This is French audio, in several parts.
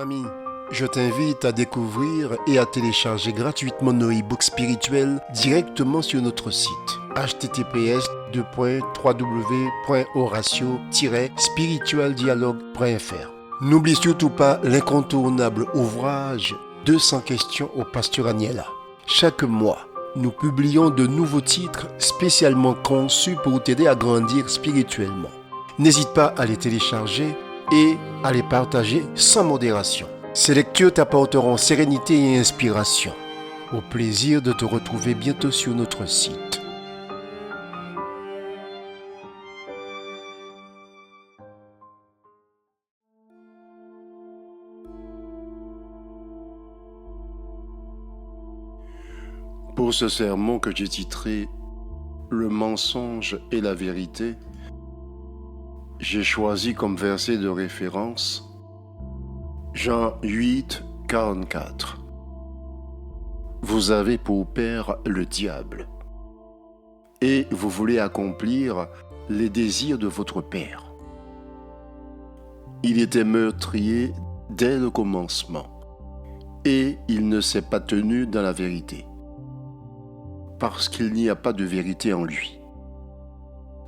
ami, je t'invite à découvrir et à télécharger gratuitement nos e-books spirituels directement sur notre site https://horatio-spiritualdialogue.fr. N'oublie surtout pas l'incontournable ouvrage 200 questions au pasteur Agnella. Chaque mois, nous publions de nouveaux titres spécialement conçus pour t'aider à grandir spirituellement. N'hésite pas à les télécharger et à les partager sans modération. Ces lectures t'apporteront sérénité et inspiration. Au plaisir de te retrouver bientôt sur notre site. Pour ce sermon que j'ai titré « Le mensonge et la vérité », j'ai choisi comme verset de référence Jean 8, 44. Vous avez pour père le diable, et vous voulez accomplir les désirs de votre père. Il était meurtrier dès le commencement, et il ne s'est pas tenu dans la vérité, parce qu'il n'y a pas de vérité en lui.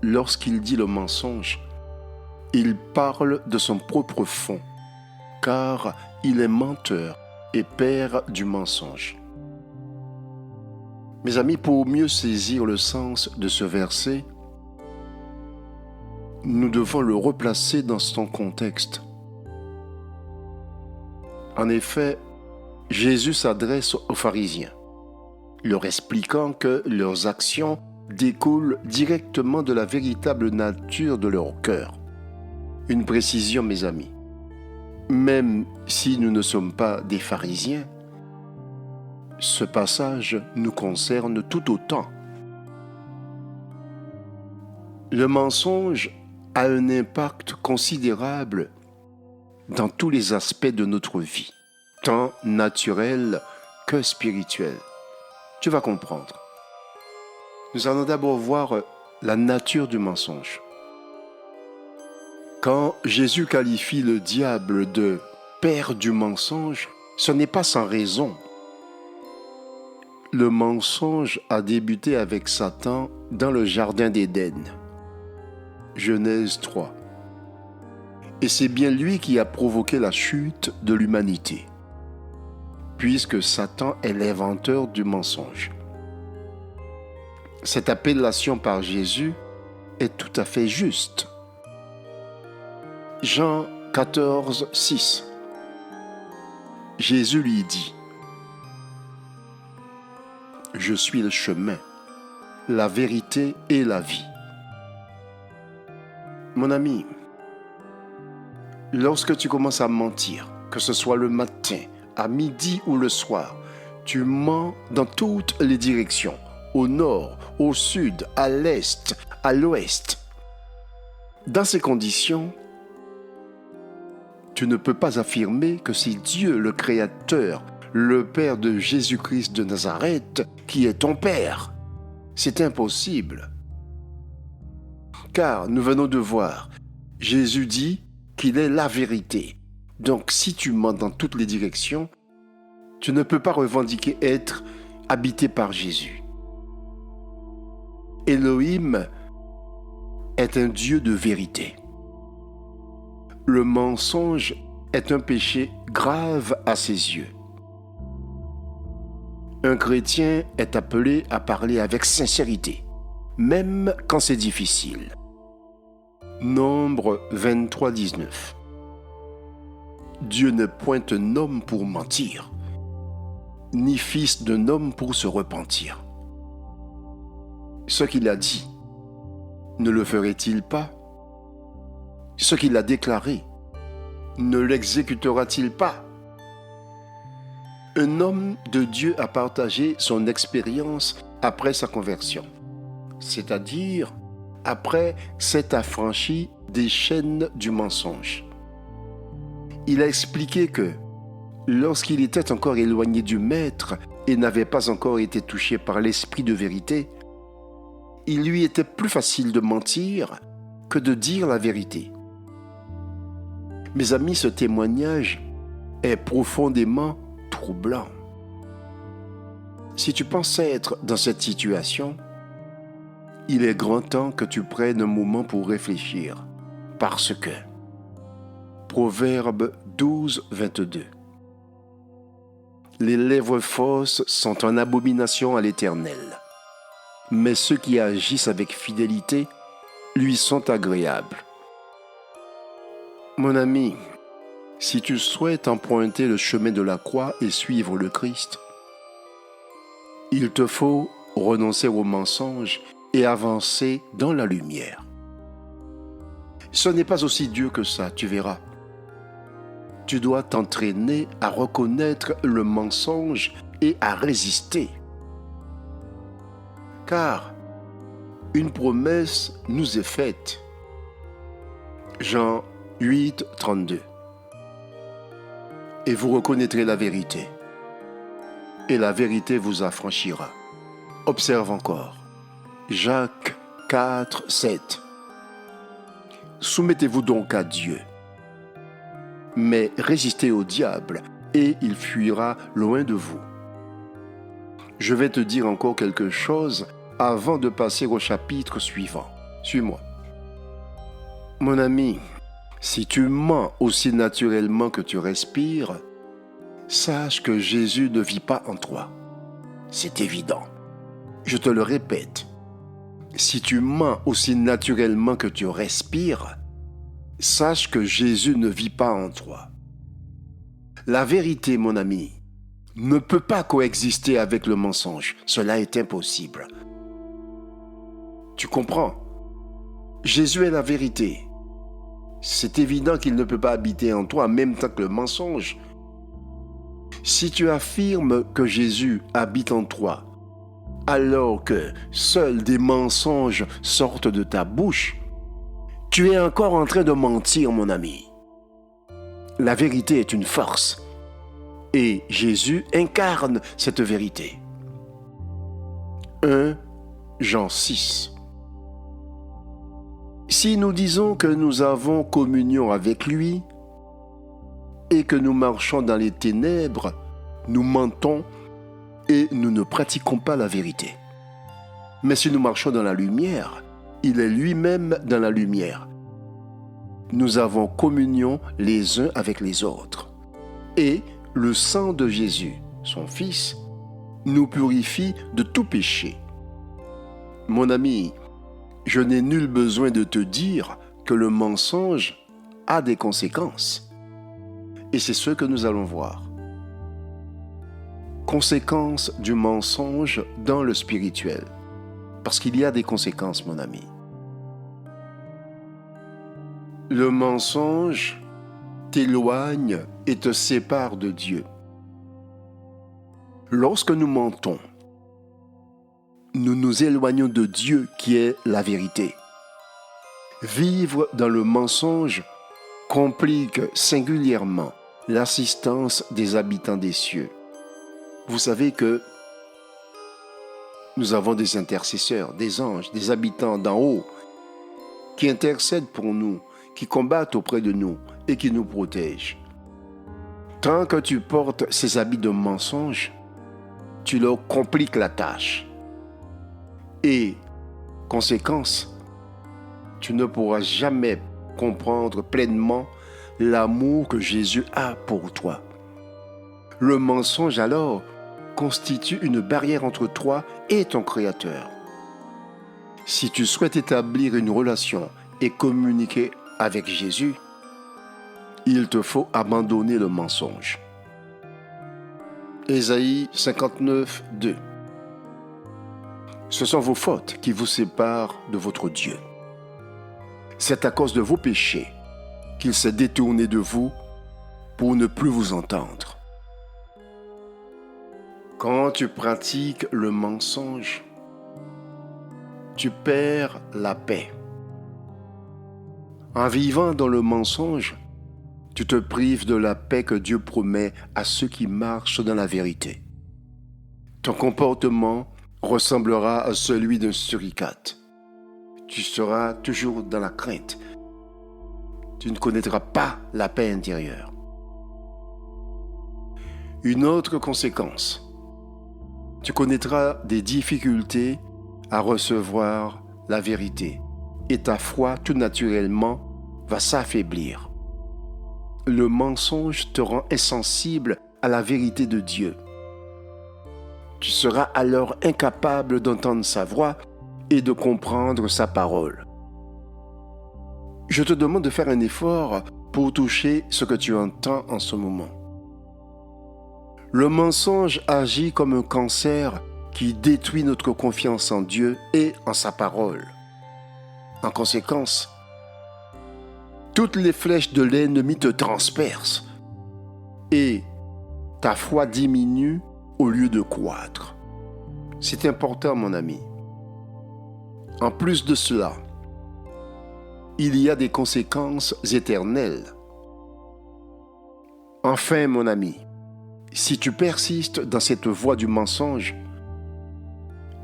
Lorsqu'il dit le mensonge, il parle de son propre fond, car il est menteur et père du mensonge. Mes amis, pour mieux saisir le sens de ce verset, nous devons le replacer dans son contexte. En effet, Jésus s'adresse aux pharisiens, leur expliquant que leurs actions découlent directement de la véritable nature de leur cœur. Une précision, mes amis. Même si nous ne sommes pas des pharisiens, ce passage nous concerne tout autant. Le mensonge a un impact considérable dans tous les aspects de notre vie, tant naturels que spirituels. Tu vas comprendre. Nous allons d'abord voir la nature du mensonge. Quand Jésus qualifie le diable de « père du mensonge », ce n'est pas sans raison. Le mensonge a débuté avec Satan dans le jardin d'Éden. Genèse 3. Et c'est bien lui qui a provoqué la chute de l'humanité, puisque Satan est l'inventeur du mensonge. Cette appellation par Jésus est tout à fait juste. Jean 14, 6. Jésus lui dit « Je suis le chemin, la vérité et la vie. » Mon ami, lorsque tu commences à mentir, que ce soit le matin, à midi ou le soir, tu mens dans toutes les directions, au nord, au sud, à l'est, à l'ouest. Dans ces conditions, tu ne peux pas affirmer que c'est Dieu, le Créateur, le Père de Jésus-Christ de Nazareth, qui est ton Père. C'est impossible. Car nous venons de voir, Jésus dit qu'il est la vérité. Donc si tu mens dans toutes les directions, tu ne peux pas revendiquer être habité par Jésus. Elohim est un Dieu de vérité. Le mensonge est un péché grave à ses yeux. Un chrétien est appelé à parler avec sincérité, même quand c'est difficile. Nombre 23, 19. Dieu ne pointe un homme pour mentir, ni fils d'un homme pour se repentir. Ce qu'il a dit, ne le ferait-il pas? Ce qu'il a déclaré, ne l'exécutera-t-il pas? Un homme de Dieu a partagé son expérience après sa conversion, c'est-à-dire après s'être affranchi des chaînes du mensonge. Il a expliqué que, lorsqu'il était encore éloigné du Maître et n'avait pas encore été touché par l'esprit de vérité, il lui était plus facile de mentir que de dire la vérité. Mes amis, ce témoignage est profondément troublant. Si tu penses être dans cette situation, il est grand temps que tu prennes un moment pour réfléchir, parce que Proverbe 12, 22. Les lèvres fausses sont en abomination à l'Éternel, mais ceux qui agissent avec fidélité lui sont agréables. Mon ami, si tu souhaites emprunter le chemin de la croix et suivre le Christ, il te faut renoncer au mensonge et avancer dans la lumière. Ce n'est pas aussi dur que ça, tu verras. Tu dois t'entraîner à reconnaître le mensonge et à résister. Car une promesse nous est faite. Jean 8, 32. Et vous reconnaîtrez la vérité, et la vérité vous affranchira. Observe encore. Jacques 4, 7. Soumettez-vous donc à Dieu, mais résistez au diable, et il fuira loin de vous. Je vais te dire encore quelque chose avant de passer au chapitre suivant. Suis-moi. Mon ami, si tu mens aussi naturellement que tu respires, sache que Jésus ne vit pas en toi. C'est évident. Je te le répète. Si tu mens aussi naturellement que tu respires, sache que Jésus ne vit pas en toi. La vérité, mon ami, ne peut pas coexister avec le mensonge. Cela est impossible. Tu comprends? Jésus est la vérité. C'est évident qu'il ne peut pas habiter en toi en même temps que le mensonge. Si tu affirmes que Jésus habite en toi, alors que seuls des mensonges sortent de ta bouche, tu es encore en train de mentir, mon ami. La vérité est une force, et Jésus incarne cette vérité. 1 Jean 6. Si nous disons que nous avons communion avec lui et que nous marchons dans les ténèbres, nous mentons et nous ne pratiquons pas la vérité. Mais si nous marchons dans la lumière, il est lui-même dans la lumière. Nous avons communion les uns avec les autres. Et le sang de Jésus, son Fils, nous purifie de tout péché. Mon ami, je n'ai nul besoin de te dire que le mensonge a des conséquences. Et c'est ce que nous allons voir. Conséquences du mensonge dans le spirituel. Parce qu'il y a des conséquences, mon ami. Le mensonge t'éloigne et te sépare de Dieu. Lorsque nous mentons, nous nous éloignons de Dieu qui est la vérité. Vivre dans le mensonge complique singulièrement l'assistance des habitants des cieux. Vous savez que nous avons des intercesseurs, des anges, des habitants d'en haut qui intercèdent pour nous, qui combattent auprès de nous et qui nous protègent. Tant que tu portes ces habits de mensonge, tu leur compliques la tâche. Et, conséquence, tu ne pourras jamais comprendre pleinement l'amour que Jésus a pour toi. Le mensonge alors constitue une barrière entre toi et ton Créateur. Si tu souhaites établir une relation et communiquer avec Jésus, il te faut abandonner le mensonge. Ésaïe 59, 2. Ce sont vos fautes qui vous séparent de votre Dieu. C'est à cause de vos péchés qu'il s'est détourné de vous pour ne plus vous entendre. Quand tu pratiques le mensonge, tu perds la paix. En vivant dans le mensonge, tu te prives de la paix que Dieu promet à ceux qui marchent dans la vérité. Ton comportement ressemblera à celui d'un suricate. Tu seras toujours dans la crainte. Tu ne connaîtras pas la paix intérieure. Une autre conséquence, tu connaîtras des difficultés à recevoir la vérité et ta foi tout naturellement va s'affaiblir. Le mensonge te rend insensible à la vérité de Dieu. Tu seras alors incapable d'entendre sa voix et de comprendre sa parole. Je te demande de faire un effort pour toucher ce que tu entends en ce moment. Le mensonge agit comme un cancer qui détruit notre confiance en Dieu et en sa parole. En conséquence, toutes les flèches de l'ennemi te transpercent et ta foi diminue au lieu de croître. C'est important, mon ami. En plus de cela, il y a des conséquences éternelles. Enfin, mon ami, si tu persistes dans cette voie du mensonge,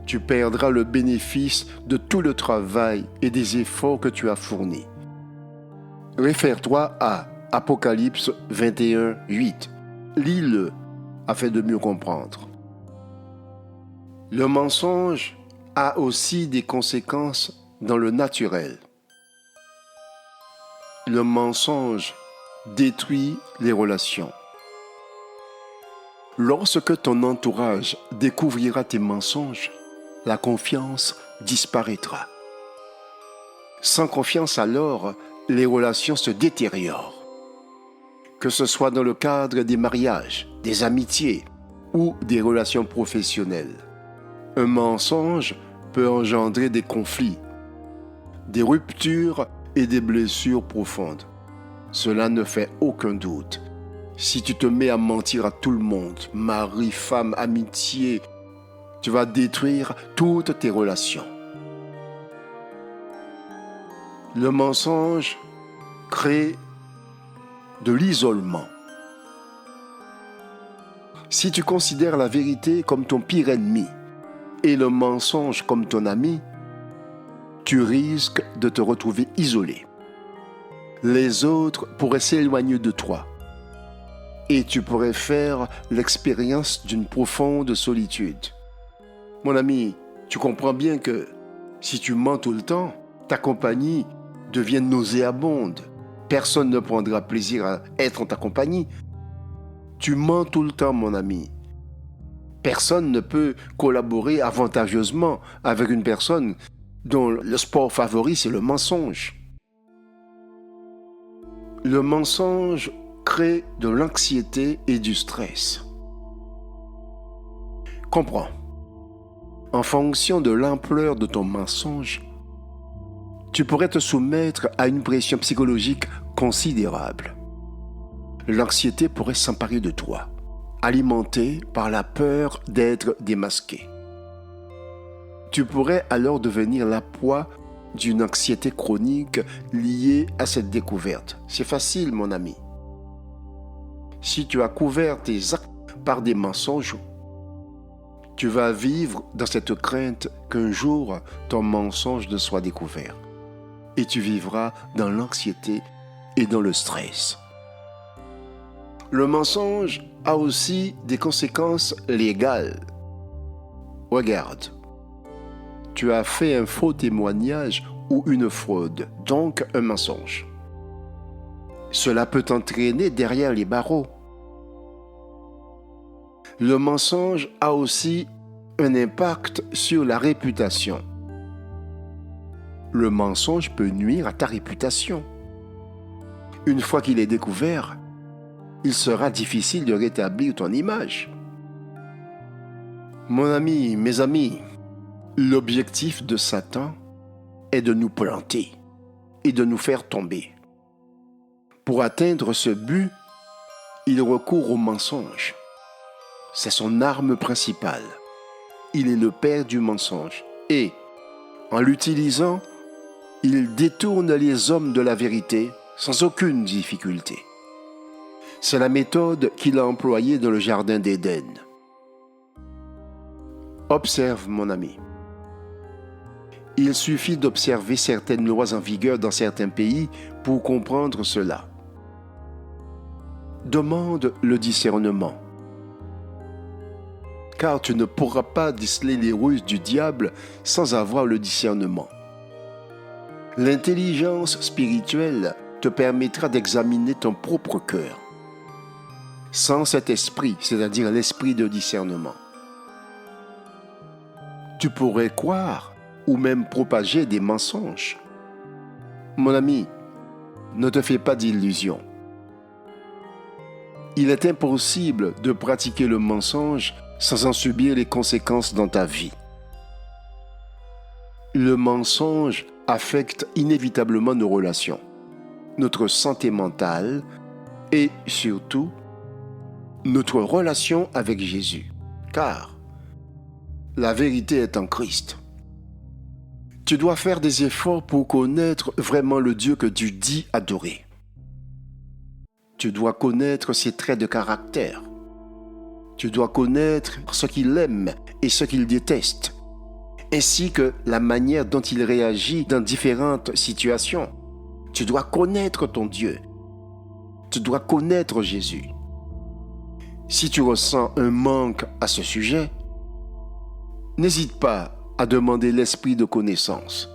tu perdras le bénéfice de tout le travail et des efforts que tu as fournis. Réfère-toi à Apocalypse 21, 8. Lis-le afin de mieux comprendre. Le mensonge a aussi des conséquences dans le naturel. Le mensonge détruit les relations. Lorsque ton entourage découvrira tes mensonges, la confiance disparaîtra. Sans confiance alors, les relations se détériorent. Que ce soit dans le cadre des mariages, des amitiés ou des relations professionnelles. Un mensonge peut engendrer des conflits, des ruptures et des blessures profondes. Cela ne fait aucun doute. Si tu te mets à mentir à tout le monde, mari, femme, amitié, tu vas détruire toutes tes relations. Le mensonge crée de l'isolement. Si tu considères la vérité comme ton pire ennemi et le mensonge comme ton ami, tu risques de te retrouver isolé. Les autres pourraient s'éloigner de toi et tu pourrais faire l'expérience d'une profonde solitude. Mon ami, tu comprends bien que si tu mens tout le temps, ta compagnie devient nauséabonde. Personne ne prendra plaisir à être en ta compagnie. Tu mens tout le temps, mon ami. Personne ne peut collaborer avantageusement avec une personne dont le sport favori, c'est le mensonge. Le mensonge crée de l'anxiété et du stress. Comprends. En fonction de l'ampleur de ton mensonge, tu pourrais te soumettre à une pression psychologique considérable. L'anxiété pourrait s'emparer de toi, alimentée par la peur d'être démasqué. Tu pourrais alors devenir la proie d'une anxiété chronique liée à cette découverte. C'est facile, mon ami. Si tu as couvert tes actes par des mensonges, tu vas vivre dans cette crainte qu'un jour ton mensonge ne soit découvert. Et tu vivras dans l'anxiété et dans le stress. Le mensonge a aussi des conséquences légales. Regarde, tu as fait un faux témoignage ou une fraude, donc un mensonge. Cela peut t'entraîner derrière les barreaux. Le mensonge a aussi un impact sur la réputation. Le mensonge peut nuire à ta réputation. Une fois qu'il est découvert, il sera difficile de rétablir ton image. Mon ami, mes amis, l'objectif de Satan est de nous planter et de nous faire tomber. Pour atteindre ce but, il recourt au mensonge. C'est son arme principale. Il est le père du mensonge. Et, en l'utilisant, il détourne les hommes de la vérité sans aucune difficulté. C'est la méthode qu'il a employée dans le jardin d'Éden. Observe, mon ami. Il suffit d'observer certaines lois en vigueur dans certains pays pour comprendre cela. Demande le discernement car tu ne pourras pas déceler les ruses du diable sans avoir le discernement. L'intelligence spirituelle te permettra d'examiner ton propre cœur. Sans cet esprit, c'est-à-dire l'esprit de discernement, tu pourrais croire ou même propager des mensonges. Mon ami, ne te fais pas d'illusions. Il est impossible de pratiquer le mensonge sans en subir les conséquences dans ta vie. Le mensonge affecte inévitablement nos relations, notre santé mentale et surtout notre relation avec Jésus, car la vérité est en Christ. Tu dois faire des efforts pour connaître vraiment le Dieu que tu dis adorer. Tu dois connaître ses traits de caractère. Tu dois connaître ce qu'il aime et ce qu'il déteste, ainsi que la manière dont il réagit dans différentes situations. Tu dois connaître ton Dieu. Tu dois connaître Jésus. Si tu ressens un manque à ce sujet, n'hésite pas à demander l'esprit de connaissance.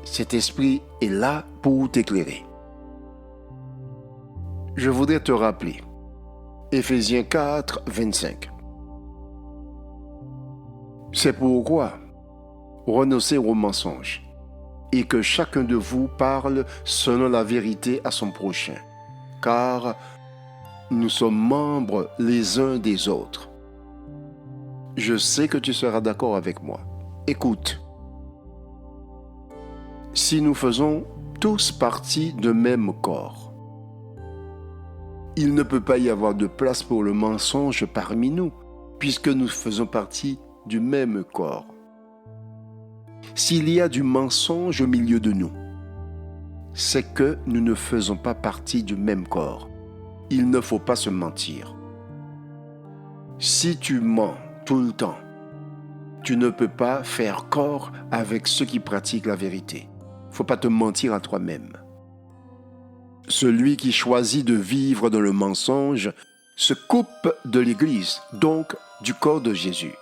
Cet esprit est là pour t'éclairer. Je voudrais te rappeler Éphésiens 4, 25. C'est pourquoi renoncez aux mensonges et que chacun de vous parle selon la vérité à son prochain, car nous sommes membres les uns des autres. Je sais que tu seras d'accord avec moi. Écoute, si nous faisons tous partie d'un même corps, il ne peut pas y avoir de place pour le mensonge parmi nous, puisque nous faisons partie du même corps. S'il y a du mensonge au milieu de nous, c'est que nous ne faisons pas partie du même corps. Il ne faut pas se mentir. Si tu mens tout le temps, tu ne peux pas faire corps avec ceux qui pratiquent la vérité. Il ne faut pas te mentir à toi-même. Celui qui choisit de vivre dans le mensonge se coupe de l'Église, donc du corps de Jésus.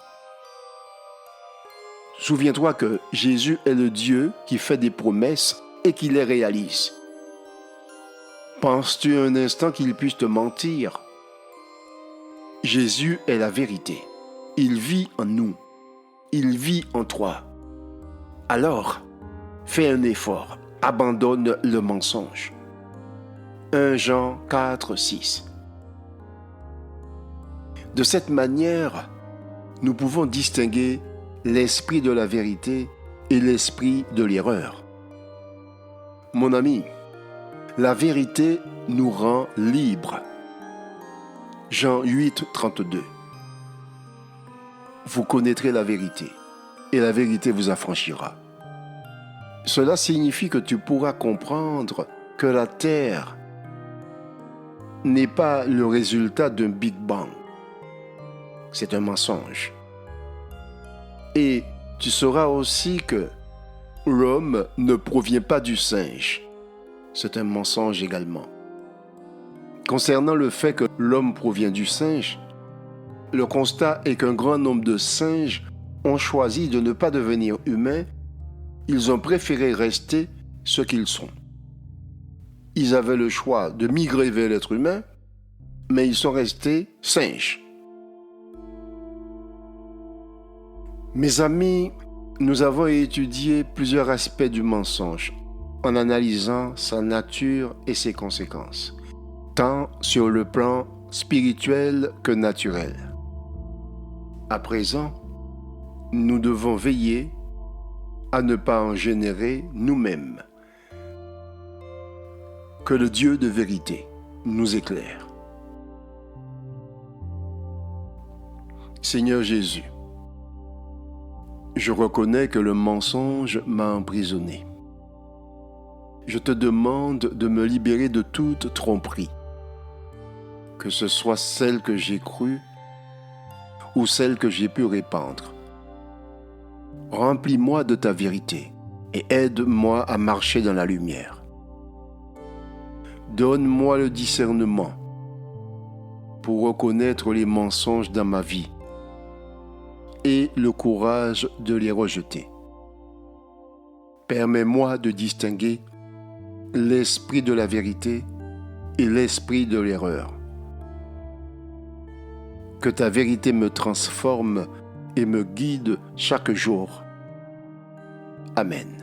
Souviens-toi que Jésus est le Dieu qui fait des promesses et qui les réalise. Penses-tu un instant qu'il puisse te mentir? Jésus est la vérité. Il vit en nous. Il vit en toi. Alors, fais un effort. Abandonne le mensonge. 1 Jean 4, 6. De cette manière, nous pouvons distinguer l'esprit de la vérité et l'esprit de l'erreur. Mon ami, la vérité nous rend libres. Jean 8, 32. Vous connaîtrez la vérité, et la vérité vous affranchira. Cela signifie que tu pourras comprendre que la terre n'est pas le résultat d'un Big Bang. C'est un mensonge. Et tu sauras aussi que l'homme ne provient pas du singe. C'est un mensonge également. Concernant le fait que l'homme provient du singe, le constat est qu'un grand nombre de singes ont choisi de ne pas devenir humains. Ils ont préféré rester ce qu'ils sont. Ils avaient le choix de migrer vers l'être humain, mais ils sont restés singes. Mes amis, nous avons étudié plusieurs aspects du mensonge en analysant sa nature et ses conséquences, tant sur le plan spirituel que naturel. À présent, nous devons veiller à ne pas en générer nous-mêmes. Que le Dieu de vérité nous éclaire. Seigneur Jésus, je reconnais que le mensonge m'a emprisonné. Je te demande de me libérer de toute tromperie, que ce soit celle que j'ai crue ou celle que j'ai pu répandre. Remplis-moi de ta vérité et aide-moi à marcher dans la lumière. Donne-moi le discernement pour reconnaître les mensonges dans ma vie et le courage de les rejeter. Permets-moi de distinguer l'esprit de la vérité et l'esprit de l'erreur. Que ta vérité me transforme et me guide chaque jour. Amen.